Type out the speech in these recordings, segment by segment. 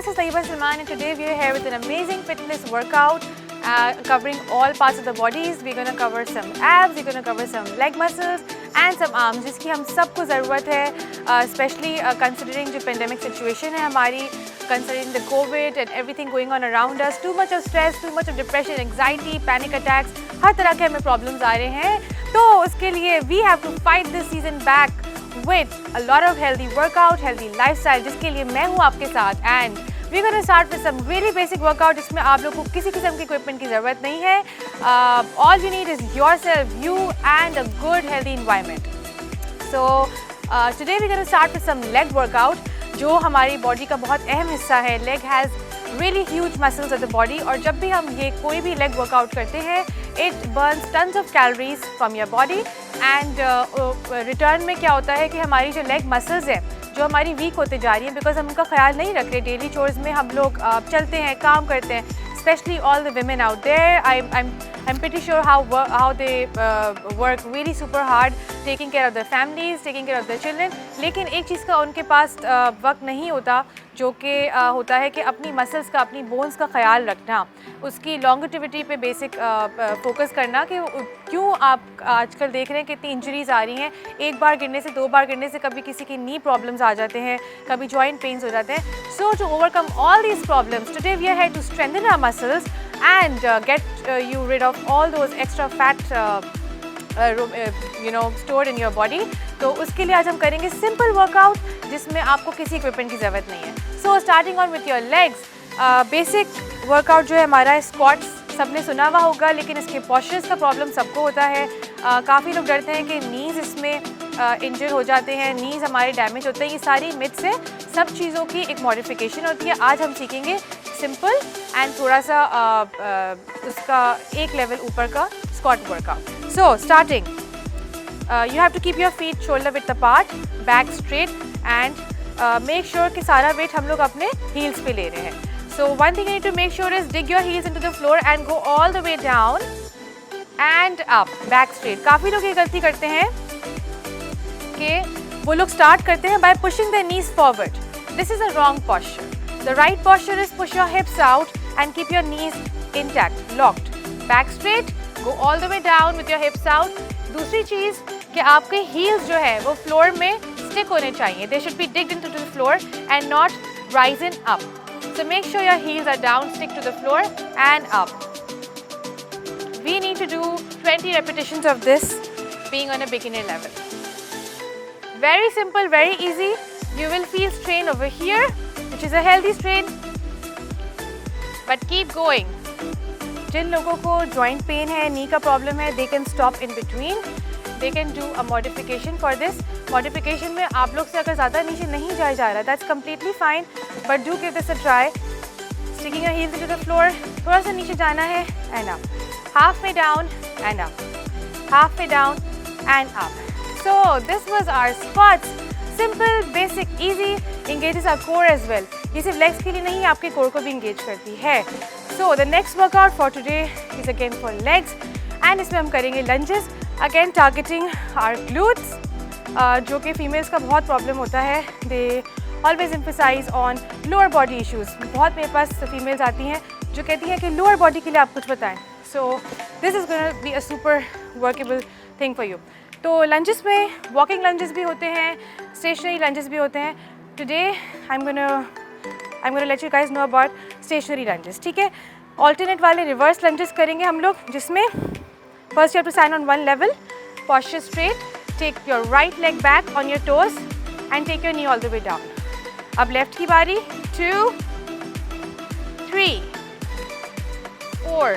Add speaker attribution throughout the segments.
Speaker 1: this is Taiba Salman and today we are here with an amazing fitness workout covering all parts of the bodies. We're going to cover some abs, we're going to cover some leg muscles and some arms जिसकी हम सबको ज़रूरत है, especially considering जो pandemic situation है हमारी, considering the COVID and everything going on around us, too much of stress, too much of depression, anxiety, panic attacks, हर तरह के हमें problems आ रहे हैं. तो उसके लिए we have to fight this season back with a lot of healthy workout, healthy lifestyle जिसके लिए मैं हूँ आपके साथ. And we're going to start with some really basic workout जिसमें आप लोगों को किसी किस्म की equipment की ज़रूरत नहीं है. All you need is yourself, you and a good healthy environment. So today we're going to start with some leg workout जो हमारी body का बहुत अहम हिस्सा है. Leg has really huge muscles of the body और जब भी हम ये कोई भी leg workout करते हैं it burns tons of calories from your body and return में क्या होता है कि हमारी जो leg muscles है जो हमारी वीक होते जा रही है बिकॉज हम उनका ख्याल नहीं रख रहे. डेली चोर्स में हम लोग चलते हैं, काम करते हैं, especially all the women out there. I'm pretty sure how they work really super hard taking care of their families, taking care of their children. लेकिन एक चीज़ का उनके पास वक्त नहीं होता जो कि होता है कि अपनी मसल्स का, अपनी बोन्स का ख्याल रखना, उसकी लॉन्गेटिविटी पे बेसिक फोकस करना कि क्यों आप आजकल देख रहे हैं कितनी इंजरीज आ रही हैं. एक बार गिरने से, दो बार गिरने से कभी किसी की नी प्रॉब्लम्स आ जाते हैं, कभी जॉइंट पेन्स हो जाते हैं. So to overcome all these problems today we are here to strengthen our muscles and get you rid of all those extra fat stored in your body. तो उसके लिए आज हम करेंगे simple workout जिसमें आपको किसी equipment की ज़रूरत नहीं है. So starting on with your legs, basic workout जो है हमारा squats सबने सुना हुआ होगा लेकिन इसके postures का problem सबको होता है. काफ़ी लोग डरते हैं कि knees इसमें इंजर हो जाते हैं, नीज हमारे डैमेज होते हैं. ये सारी मिथ्स है, सब चीज़ों की एक मॉडिफिकेशन होती है. आज हम सीखेंगे सिंपल एंड थोड़ा सा उसका एक लेवल ऊपर का squat workout. So starting you have to keep your feet shoulder width apart, back straight and make sure कि सारा वेट हम लोग अपने हील्स पे ले रहे हैं. So one thing you need to make sure is dig your heels into the floor and go all the way down and up, back straight. काफ़ी लोग ये गलती करते हैं कि वो लोग स्टार्ट करते हैं bye pushing the knees forward. This is a wrong posture. The right posture is push your hips out and keep your knees intact, locked, back straight, go all the way down with your hips out. दूसरी चीज़ कि आपके heels जो है वो floor में stick होने चाहिए. They should be digged into the floor and not risen up. So make sure your heels are down, stick to the floor and up. We need to do 20 repetitions of this being on a beginner level. Very simple, very easy. You will feel strain over here, which is a healthy strain, but keep going. जिन लोगों को joint pain है, knee का problem है, they can stop in between. They can do a modification for this. Modification में आप लोग से अगर ज़्यादा नीचे नहीं जाया जा रहा, that's completely fine, but do give this a try. Sticking your heels into the floor, थोड़ा सा नीचे जाना है and up. Halfway down and up, halfway down and up. So this was our squats. Simple, basic, easy, engages our core as well. ये सिर्फ legs के लिए नहीं, आपके core को भी engage करती है. So the next workout for today is again for legs and इसमें हम करेंगे lunges, again targeting our glutes, जो कि females का बहुत problem होता है. They always emphasize on lower body issues. बहुत मेरे पास females आती हैं जो कहती हैं कि lower body के लिए आप कुछ बताएं. So this is going to be a super workable thing for you. तो lunges में walking lunges भी होते हैं, stationary lunges भी होते हैं. Today I'm gonna let you guys know about stationary lunges. ठीक है, alternate वाले reverse lunges करेंगे हम लोग जिसमें first you have to stand on one level, posture straight, take your right leg back on your toes and take your knee all the way down. अब left की बारी, 2, 3, 4,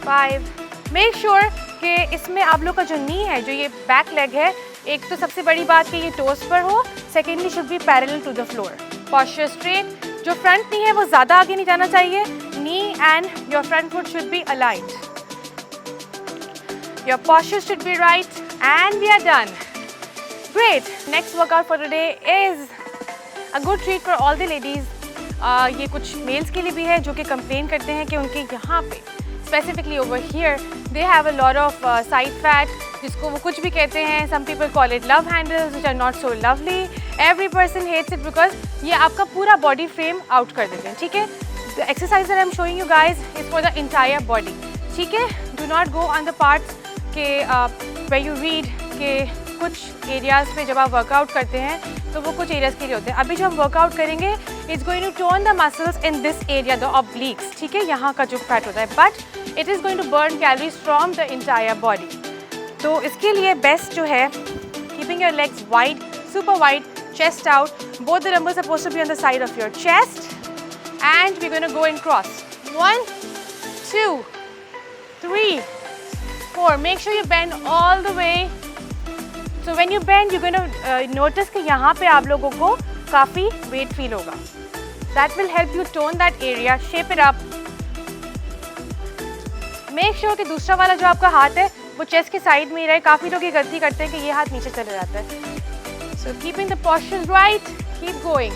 Speaker 1: 5. मेक श्योर कि इसमें आप लोग का जो नी है, जो ये बैक लेग है, एक तो सबसे बड़ी बात कि ये टोस पर हो, secondly should be parallel to the floor. Posture straight. जो फ्रंट नी है वो ज़्यादा आगे नहीं जाना चाहिए. Knee and your front foot should be aligned. Your posture should be right and we are done. Great. Next workout for today is a good treat for all the ladies. ये कुछ mails के लिए भी है जो कि complain करते हैं कि उनके यहाँ पे specifically over here, they have a lot of side fat, जिसको वो कुछ भी कहते हैं. Some people call it love handles, which are not so lovely. Every person hates it because ये आपका पूरा body frame out कर देते हैं. ठीक है? The exercise that I'm showing you guys is for the entire body. ठीक है? Do not go on the parts के where you read के कुछ एरियाज़ पे जब आप वर्कआउट करते हैं तो वो कुछ एरियाज़ के लिए होते हैं. अभी जो हम वर्कआउट करेंगे it's going to tone the muscles in this area, the obliques. ठीक है, यहाँ का जो फैट होता है, but it is going to burn calories from the entire body. तो इसके लिए बेस्ट जो है, keeping your legs wide, super wide, chest out. Both the dumbbells are supposed to be on the side of your chest and we going to go in cross. 1 2 3 4. Make sure you bend all the way. So when you bend, you're going to notice कि यहाँ पे आप लोगों को काफ़ी weight feel होगा. That will help you tone that area, shape it up. Make sure कि दूसरा वाला जो आपका हाथ है वो chest के side में ही रहे. काफ़ी लोग ये गलती करते हैं कि ये हाथ नीचे चले जाता है. So keeping the posture right, keep going.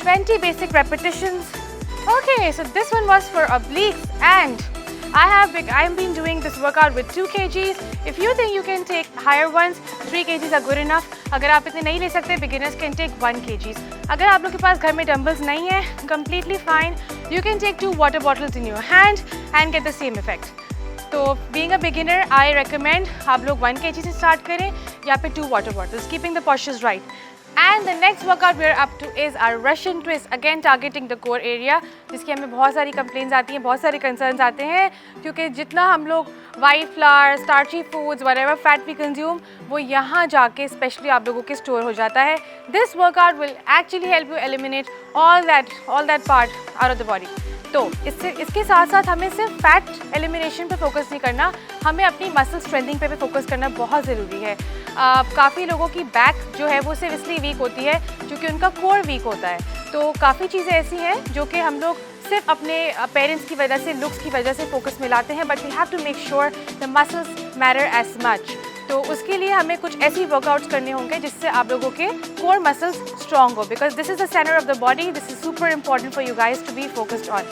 Speaker 1: 20 basic repetitions. Okay, so this one was for obliques and I have been doing this workout with 2 kgs. If you think you can take higher ones, 3 kgs are good enough. अगर आप इतने नहीं ले सकते, beginners can take 1 kgs. अगर आप लोग के पास घर में dumbbells नहीं है, completely fine. You can take 2 water bottles in your hand and get the same effect. तो being a beginner, I recommend आप लोग 1 kg से start करें या फिर 2 water bottles, keeping the postures right. And the next workout we are up to is our Russian twist, again targeting the core area, जिसकी हमें बहुत सारी complaints आती हैं, बहुत सारे concerns आते हैं, क्योंकि जितना हम लोग white flour, starchy foods, whatever fat we consume, वो यहाँ जाके specially आप लोगों के store हो जाता है. This workout will actually help you eliminate all that part out of the body. तो इसके साथ साथ हमें सिर्फ फैट एलिमिनेशन पे फोकस नहीं करना, हमें अपनी मसल स्ट्रेंथिंग पे भी फोकस करना बहुत ज़रूरी है. काफ़ी लोगों की बैक जो है वो सिर्फ इसलिए वीक होती है क्योंकि उनका कोर वीक होता है. तो काफ़ी चीज़ें ऐसी हैं जो कि हम लोग सिर्फ अपने पेरेंट्स की वजह से, लुक्स की वजह से फोकस में लाते हैं, but we have to make sure the muscles matter as much. तो उसके लिए हमें कुछ ऐसी वर्कआउट्स करने होंगे जिससे आप लोगों के कोर मसल्स स्ट्रॉन्ग हो, because this is the centre of the body. This is super important for you guys to be focused on.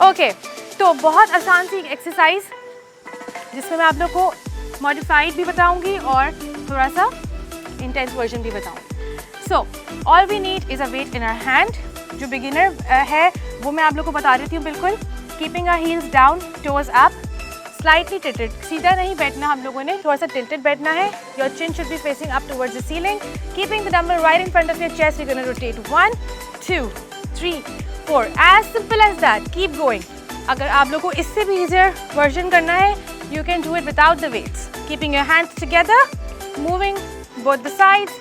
Speaker 1: Okay, तो बहुत आसान सी एक्सरसाइज जिसमें मैं आप लोग को मॉडिफाइड भी बताऊंगी और थोड़ा सा इंटेंस वर्जन भी बताऊंगी. So all we need is a weight in our hand. जो बिगिनर है वो मैं आप लोग को बता देती हूँ. बिल्कुल keeping our heels down, toes up, slightly tilted. सीधा नहीं बैठना हम लोगों ने, थोड़ा सा टिल्टेड बैठना है. Your chin should be facing up towards the ceiling. Keeping the dumbbell right in front of your chest. You gonna rotate 1 2 3 4. As simple as that. Keep going. अगर आप लोग को इससे भी ईजियर वर्जन करना है, you can do it without the weights. Keeping your hands together, moving both the sides.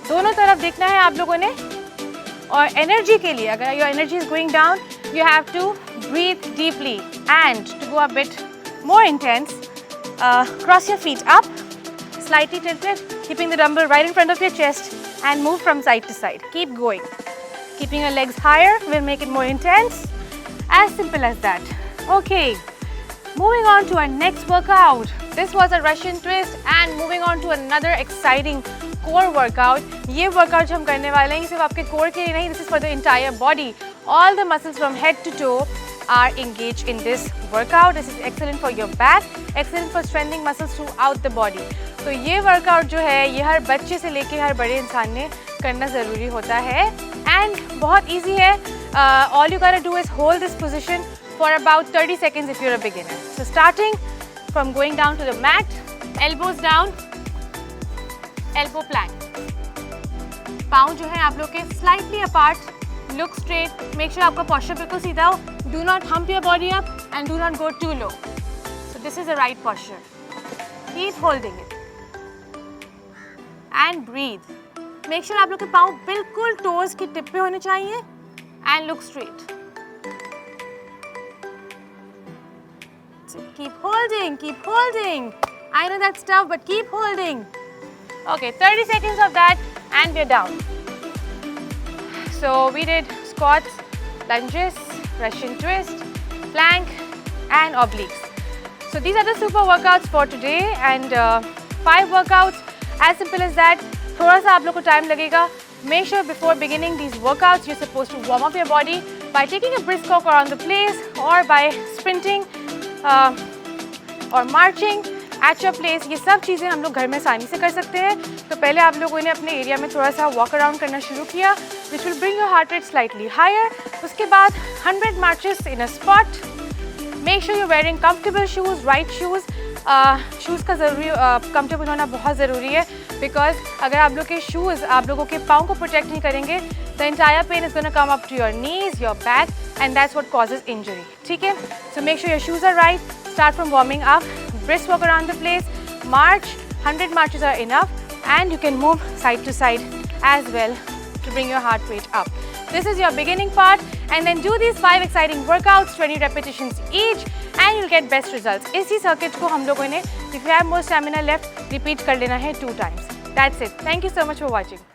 Speaker 1: दोनों तरफ देखना है आप लोगों ने. और एनर्जी के लिए, अगर your energy is going down, you have to breathe deeply, and to go a bit more intense, cross your feet up, slightly tilted, keeping the dumbbell right in front of your chest, and move from side to side. Keep going. Keeping your legs higher will make it more intense. As simple as that. Okay, moving on to our next workout. This was a Russian twist, and moving on to another exciting core workout. ये workout जो हम करने वाले हैं, सिर्फ आपके core के लिए नहीं, this is for the entire body. All the muscles from head to toe are engaged in this workout. This is excellent for your back, excellent for strengthening muscles throughout the body. तो ये workout जो है, ये हर बच्चे से लेके हर बड़े इंसान ने करना ज़रूरी होता है, and बहुत easy है. All you gotta do is hold this position for about 30 seconds if you're a beginner. So starting from going down to the mat, elbows down, elbow plank. पाँव जो है आप लोग के slightly apart. Look straight. Make sure आपका posture बिल्कुल सीधा हो. Do not hump your body up and do not go too low. So this is the right posture. Keep holding it. And breathe. Make sure आप लोग के पाँव बिल्कुल toes की टिप पे होने चाहिए. And look straight. So keep holding. Keep holding. I know that's tough, but keep holding. Okay, 30 seconds of that, and we're down. So we did squats, lunges, Russian twist, plank, and obliques. So these are the super workouts for today, and 5 workouts, as simple as that. थोड़ा सा आप लोग को time लगेगा. Make sure before beginning these workouts, you're supposed to warm up your body by taking a brisk walk around the place or by sprinting or marching at your place. ये सब चीज़ें हम लोग घर में आसानी से कर सकते हैं. तो पहले आप लोगों ने अपने एरिया में थोड़ा सा वॉक अराउंड करना शुरू किया, which will bring your heart rate slightly higher. उसके बाद 100 marches in a spot. Make sure you're wearing comfortable shoes, right shoes. Shoes का ज़रूरी कंफर्टेबल होना बहुत ज़रूरी है, बिकॉज अगर आप लोग के शूज़ आप लोगों के पाँव को प्रोटेक्ट नहीं करेंगे, the entire pain is gonna come up to your knees, your back, and that's what causes injury. ठीक है, so make sure your shoes are right. Start from warming up, brisk walk around the place, march, 100 marches are enough, and you can move side to side as well to bring your heart rate up. This is your beginning part, and then do these 5 exciting workouts, 20 repetitions each, and you'll get best results. इसी circuit को हम लोगों ने, if you have more stamina left, repeat कर लेना है 2 times. That's it. Thank you so much for watching.